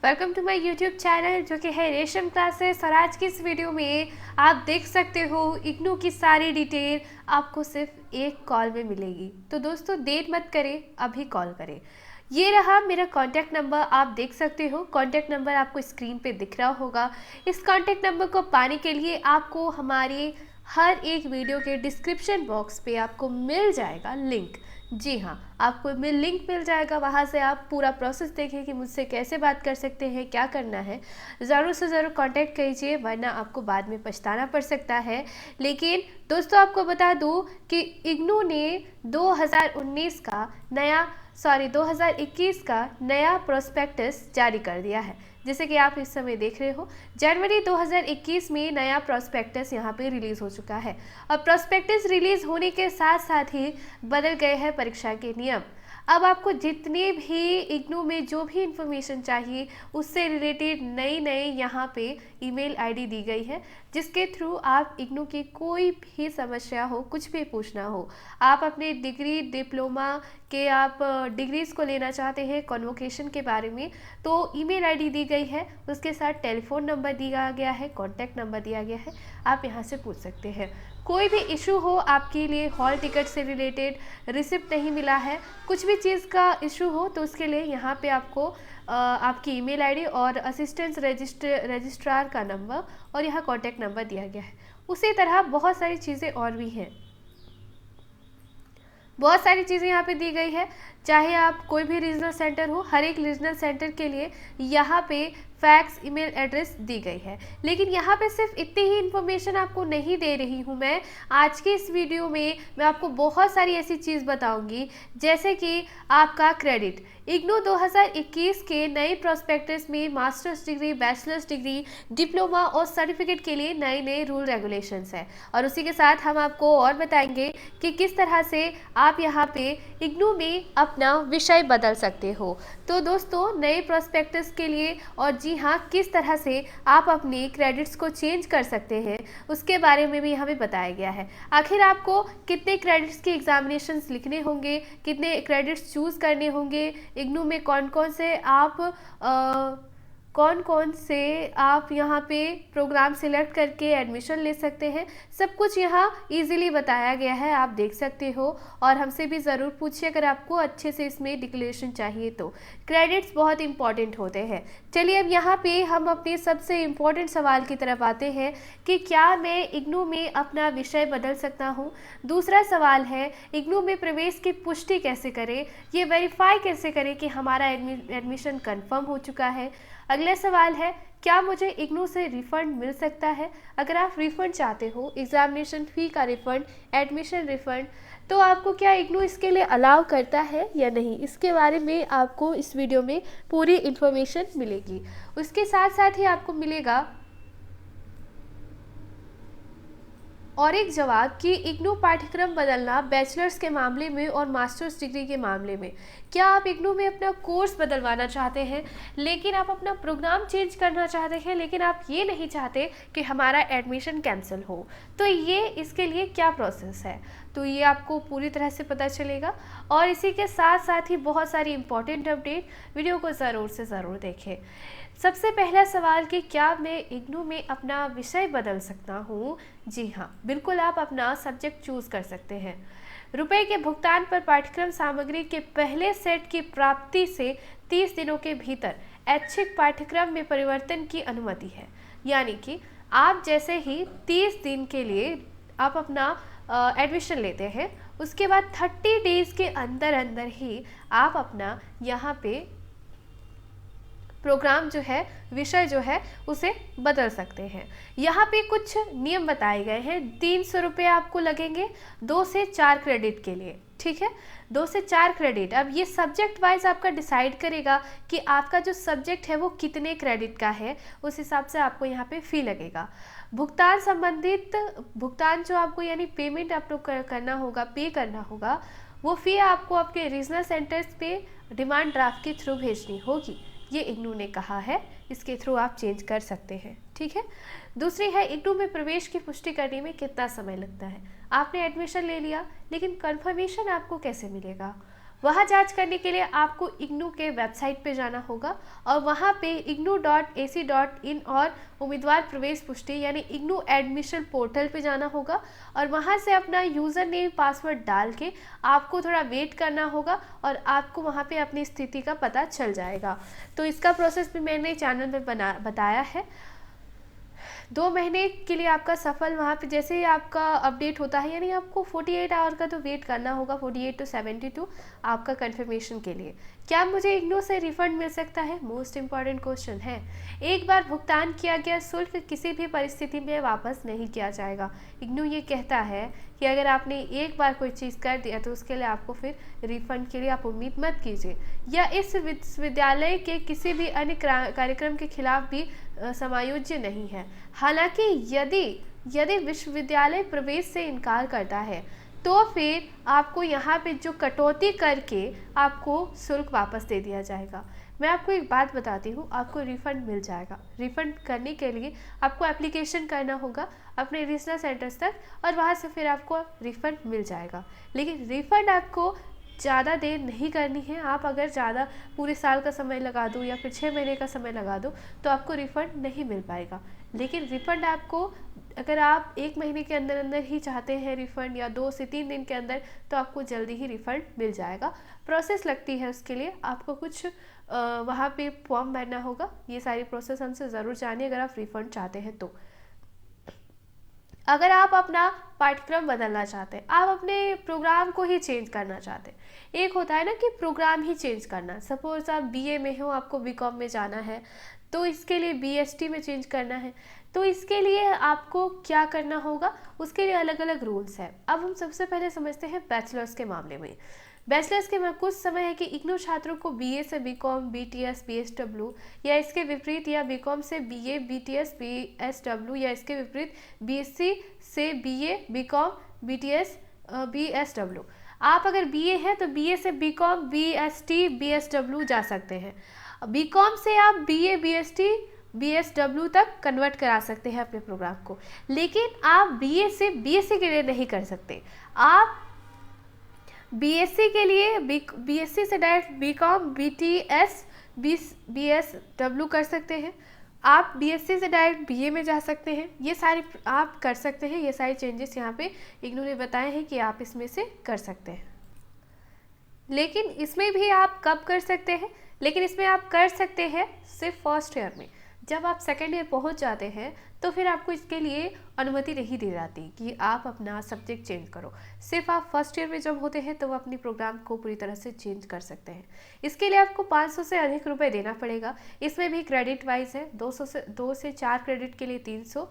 Welcome to my YouTube channel जो कि है रेशम क्लासेस। और आज की इस वीडियो में आप देख सकते हो इग्नू की सारी डिटेल आपको सिर्फ एक कॉल में मिलेगी। तो दोस्तों देर मत करें, अभी कॉल करें। ये रहा मेरा कॉन्टैक्ट नंबर, आप देख सकते हो। कॉन्टैक्ट नंबर आपको स्क्रीन पे दिख रहा होगा। इस कॉन्टैक्ट नंबर को पाने के लिए आपको हमारी हर एक वीडियो के डिस्क्रिप्शन बॉक्स पे आपको मिल जाएगा लिंक। जी हाँ, आपको लिंक मिल जाएगा, वहाँ से आप पूरा प्रोसेस देखें कि मुझसे कैसे बात कर सकते हैं, क्या करना है। ज़रूर से ज़रूर कांटेक्ट कीजिए, वरना आपको बाद में पछताना पड़ सकता है। लेकिन दोस्तों आपको बता दूं कि इग्नू ने 2021 का नया प्रोस्पेक्टस जारी कर दिया है। जैसे कि आप इस समय देख रहे हो, जनवरी 2021 में नया प्रोस्पेक्टस यहाँ पे रिलीज़ हो चुका है। और प्रोस्पेक्टस रिलीज़ होने के साथ साथ ही बदल गए हैं परीक्षा के नियम। अब आपको जितने भी इग्नू में जो भी इंफॉर्मेशन चाहिए उससे रिलेटेड नई नई यहाँ पे ईमेल आईडी दी गई है, जिसके थ्रू आप इग्नू की कोई भी समस्या हो, कुछ भी पूछना हो, आप अपने डिग्री डिप्लोमा के आप डिग्रीज़ को लेना चाहते हैं कॉन्वोकेशन के बारे में, तो ईमेल आईडी दी गई है, उसके साथ टेलीफोन नंबर दिया गया है, कॉन्टैक्ट नंबर दिया गया है, आप यहाँ से पूछ सकते हैं। कोई भी इशू हो आपके लिए, हॉल टिकट से रिलेटेड रिसिप्ट नहीं मिला है, कुछ भी चीज़ का इशू हो, तो उसके लिए यहाँ पे आपको आपकी ईमेल आईडी और असिस्टेंस रजिस्ट्रार का नंबर और यहाँ कॉन्टैक्ट नंबर दिया गया है। उसी तरह बहुत सारी चीज़ें और भी हैं, बहुत सारी चीज़ें यहाँ पे दी गई है। चाहे आप कोई भी रीजनल सेंटर हो, हर एक रीजनल सेंटर के लिए यहाँ पे फैक्स ईमेल एड्रेस दी गई है। लेकिन यहाँ पे सिर्फ इतनी ही इन्फॉर्मेशन आपको नहीं दे रही हूँ मैं। आज के इस वीडियो में मैं आपको बहुत सारी ऐसी चीज़ बताऊँगी, जैसे कि आपका क्रेडिट। इग्नू 2021 के नए प्रोस्पेक्टस में masters degree, bachelors degree, diploma और सर्टिफिकेट के लिए नए नए रूल रेगुलेशंस हैं। और उसी के साथ हम आपको और बताएंगे कि किस तरह से आप यहाँ पे इग्नू में अपना विषय बदल सकते हो। तो दोस्तों नए प्रोस्पेक्टस के लिए और जी हाँ, किस तरह से आप अपने क्रेडिट्स को चेंज कर सकते हैं उसके बारे में भी हमें बताया गया है। आखिर आपको कितने क्रेडिट्स के एग्जामिनेशंस लिखने होंगे, कितने क्रेडिट्स चूज़ करने होंगे, इग्नू में कौन कौन से आप यहाँ पे प्रोग्राम सिलेक्ट करके एडमिशन ले सकते हैं, सब कुछ यहाँ इजीली बताया गया है, आप देख सकते हो। और हमसे भी ज़रूर पूछिए अगर आपको अच्छे से इसमें डिक्लेरेशन चाहिए तो। क्रेडिट्स बहुत इंपॉर्टेंट होते हैं। चलिए अब यहाँ पे हम अपने सबसे इम्पोर्टेंट सवाल की तरफ आते हैं कि क्या मैं इग्नू में अपना विषय बदल सकता हूँ। दूसरा सवाल है, इग्नू में प्रवेश की पुष्टि कैसे करें, ये वेरीफाई कैसे करें कि हमारा एडमिशन कन्फर्म हो चुका है। अगला सवाल है, क्या मुझे इग्नू से रिफ़ंड मिल सकता है। अगर आप रिफ़ंड चाहते हो, एग्ज़ामिनेशन फ़ी का रिफ़ंड, एडमिशन रिफ़ंड, तो आपको क्या इग्नू इसके लिए अलाउ करता है या नहीं, इसके बारे में आपको इस वीडियो में पूरी इन्फॉर्मेशन मिलेगी। उसके साथ साथ ही आपको मिलेगा और एक जवाब कि इग्नू पाठ्यक्रम बदलना बैचलर्स के मामले में और मास्टर्स डिग्री के मामले में। क्या आप इग्नू में अपना कोर्स बदलवाना चाहते हैं, लेकिन आप अपना प्रोग्राम चेंज करना चाहते हैं, लेकिन आप ये नहीं चाहते कि हमारा एडमिशन कैंसिल हो, तो ये इसके लिए क्या प्रोसेस है, तो ये आपको पूरी तरह से पता चलेगा। और इसी के साथ साथ ही बहुत सारी इंपॉर्टेंट अपडेट, वीडियो को ज़रूर से ज़रूर देखें। सबसे पहला सवाल कि क्या मैं इग्नू में अपना विषय बदल सकता हूँ। जी हाँ, बिल्कुल आप अपना सब्जेक्ट चूज़ कर सकते हैं। रुपए के भुगतान पर पाठ्यक्रम सामग्री के पहले सेट की प्राप्ति से 30 दिनों के भीतर ऐच्छिक पाठ्यक्रम में परिवर्तन की अनुमति है। यानी कि आप जैसे ही 30 दिन के लिए आप अपना एडमिशन लेते हैं, उसके बाद 30 डेज़ के अंदर अंदर ही आप अपना यहाँ पे प्रोग्राम जो है, विषय जो है, उसे बदल सकते हैं। यहाँ पे कुछ नियम बताए गए हैं। 300 रुपये आपको लगेंगे 2 से 4 क्रेडिट के लिए, ठीक है, 2 से 4 क्रेडिट। अब ये सब्जेक्ट वाइज आपका डिसाइड करेगा कि आपका जो सब्जेक्ट है वो कितने क्रेडिट का है, उस हिसाब से आपको यहाँ पे फ़ी लगेगा। भुगतान संबंधित भुगतान जो आपको यानी पेमेंट आपको करना होगा, पे करना होगा, वो फ़ी आपको आपके रीजनल सेंटर्स पे डिमांड ड्राफ्ट के थ्रू भेजनी होगी। ये इग्नू ने कहा है, इसके थ्रू आप चेंज कर सकते हैं, ठीक है। दूसरी है, इग्नू में प्रवेश की पुष्टि करने में कितना समय लगता है। आपने एडमिशन ले लिया, लेकिन कंफर्मेशन आपको कैसे मिलेगा। वहाँ जांच करने के लिए आपको इग्नू के वेबसाइट पे जाना होगा और वहाँ पे ignu.ac.in और उम्मीदवार प्रवेश पुष्टि यानी इग्नू एडमिशन पोर्टल पे जाना होगा और वहाँ से अपना यूज़र नेम पासवर्ड डाल के आपको थोड़ा वेट करना होगा और आपको वहाँ पे अपनी स्थिति का पता चल जाएगा। तो इसका प्रोसेस भी मैंने चैनल में बताया है। 2 महीने के लिए आपका सफल वहाँ पे जैसे ही आपका अपडेट होता है, यानी आपको 48 आवर का तो वेट करना होगा, 48 to 72 आपका कंफर्मेशन के लिए। क्या मुझे इग्नू से रिफंड मिल सकता है? मोस्ट इम्पॉर्टेंट क्वेश्चन है। एक बार भुगतान किया गया शुल्क किसी भी परिस्थिति में वापस नहीं किया जाएगा। इग्नू ये कहता है कि अगर आपने एक बार कोई चीज़ कर दिया तो उसके लिए आपको फिर रिफंड के लिए आप उम्मीद मत कीजिए, या इस विश्वविद्यालय के किसी भी अन्य कार्यक्रम के खिलाफ भी समायोज्य नहीं है। हालांकि यदि विश्वविद्यालय प्रवेश से इनकार करता है तो फिर आपको यहाँ पे जो कटौती करके आपको शुल्क वापस दे दिया जाएगा। मैं आपको एक बात बताती हूँ, आपको रिफ़ंड मिल जाएगा। रिफ़ंड करने के लिए आपको एप्लीकेशन करना होगा अपने रीजनल सेंटर्स तक और वहाँ से फिर आपको रिफ़ंड मिल जाएगा। लेकिन रिफ़ंड आपको ज़्यादा देर नहीं करनी है। आप अगर ज़्यादा पूरे साल का समय लगा दो या फिर 6 महीने का समय लगा दो तो आपको रिफ़ंड नहीं मिल पाएगा। लेकिन रिफ़ंड आपको, अगर आप 1 महीने के अंदर अंदर ही चाहते हैं रिफ़ंड या 2 से 3 दिन के अंदर, तो आपको जल्दी ही रिफ़ंड मिल जाएगा। प्रोसेस लगती है उसके लिए, आपको कुछ वहाँ पे फॉर्म भरना होगा। ये सारी प्रोसेस हमसे ज़रूर जानिए अगर आप रिफ़ंड चाहते हैं तो। अगर आप अपना पाठ्यक्रम बदलना चाहते हैं, आप अपने प्रोग्राम को ही चेंज करना चाहते हैं, एक होता है ना कि प्रोग्राम ही चेंज करना। सपोज आप बीए में हो, आपको बीकॉम में जाना है, तो इसके लिए बीएसटी में चेंज करना है, तो इसके लिए आपको क्या करना होगा, उसके लिए अलग अलग रूल्स हैं। अब हम सबसे पहले समझते हैं बैचलर्स के मामले में। बैचलर्स के में कुछ समय है कि इग्नू छात्रों को बीए से बीकॉम, बीटीएस, बीएसडब्ल्यू या इसके विपरीत, या बीकॉम से बीए, बीटीएस, बीएसडब्ल्यू या इसके विपरीत बीएससी से बीए, बीकॉम, बीटीएस, बीएसडब्ल्यू। आप अगर बीए है तो बीए से बीकॉम, बीएसटी, बीएसडब्ल्यू जा सकते हैं। बीकॉम से आप बीए, बीएसटी, बीएसडब्ल्यू तक कन्वर्ट करा सकते हैं अपने प्रोग्राम को। लेकिन आप बीए से बीएससी के लिए नहीं कर सकते। आप बीएससी के लिए बीएससी से डायरेक्ट बीकॉम, बीटीएस, बीएसडब्ल्यू कर सकते हैं। आप बीएससी से डायरेक्ट बीए में जा सकते हैं। ये सारी आप कर सकते हैं। ये सारे चेंजेस यहाँ पे इग्नू ने बताए हैं कि आप इसमें से कर सकते हैं। लेकिन इसमें भी आप कब कर सकते हैं? लेकिन इसमें आप कर सकते हैं सिर्फ फर्स्ट ईयर में। जब आप सेकेंड ईयर पहुंच जाते हैं तो फिर आपको इसके लिए अनुमति नहीं दी जाती कि आप अपना सब्जेक्ट चेंज करो। सिर्फ आप फर्स्ट ईयर में जब होते हैं तो अपनी प्रोग्राम को पूरी तरह से चेंज कर सकते हैं। इसके लिए आपको 500 से अधिक रुपए देना पड़ेगा। इसमें भी क्रेडिट वाइज है, 2 से 4 क्रेडिट के लिए 300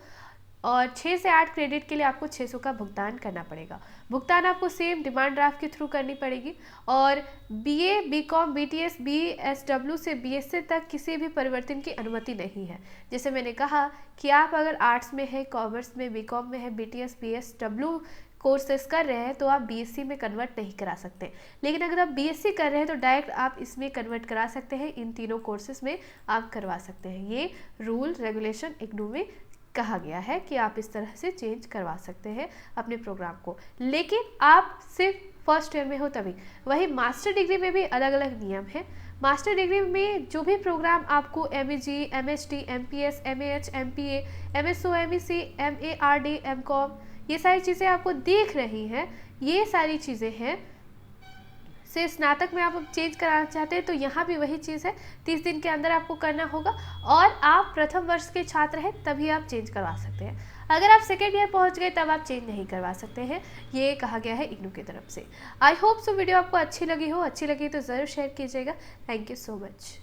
और 6 से 8 क्रेडिट के लिए आपको 600 का भुगतान करना पड़ेगा। भुगतान आपको सेम डिमांड ड्राफ्ट के थ्रू करनी पड़ेगी। और बीए, बीकॉम, बीटीएस, बीएसडब्ल्यू से बीएससी तक किसी भी परिवर्तन की अनुमति नहीं है। जैसे मैंने कहा कि आप अगर आर्ट्स में है, कॉमर्स में, बीकॉम में है, बीटीएस, बीएसडब्ल्यू कोर्सेस कर रहे हैं तो आप बीएससी में कन्वर्ट नहीं करा सकते। लेकिन अगर आप बीएससी कर रहे हैं तो डायरेक्ट आप इसमें कन्वर्ट करा सकते हैं। इन तीनों कोर्सेज में आप करवा सकते हैं। ये रूल रेगुलेशन इग्नू में कहा गया है कि आप इस तरह से चेंज करवा सकते हैं अपने प्रोग्राम को। लेकिन आप सिर्फ फर्स्ट ईयर में हो तभी। वही मास्टर डिग्री में भी अलग अलग नियम है। मास्टर डिग्री में जो भी प्रोग्राम आपको MAG, MHT, MPS, MAH, MPA, MSO, MEC, MARD, MCom, ये सारी चीज़ें आपको दिख रही हैं, ये सारी चीज़ें हैं। से स्नातक में आप चेंज कराना चाहते हैं तो यहाँ भी वही चीज़ है, 30 दिन के अंदर आपको करना होगा। और आप प्रथम वर्ष के छात्र हैं तभी आप चेंज करवा सकते हैं। अगर आप सेकेंड ईयर पहुँच गए तब आप चेंज नहीं करवा सकते हैं, ये कहा गया है इग्नू की तरफ से। आई होप सो वीडियो आपको अच्छी लगी हो। अच्छी लगी तो ज़रूर शेयर कीजिएगा। Thank you so much.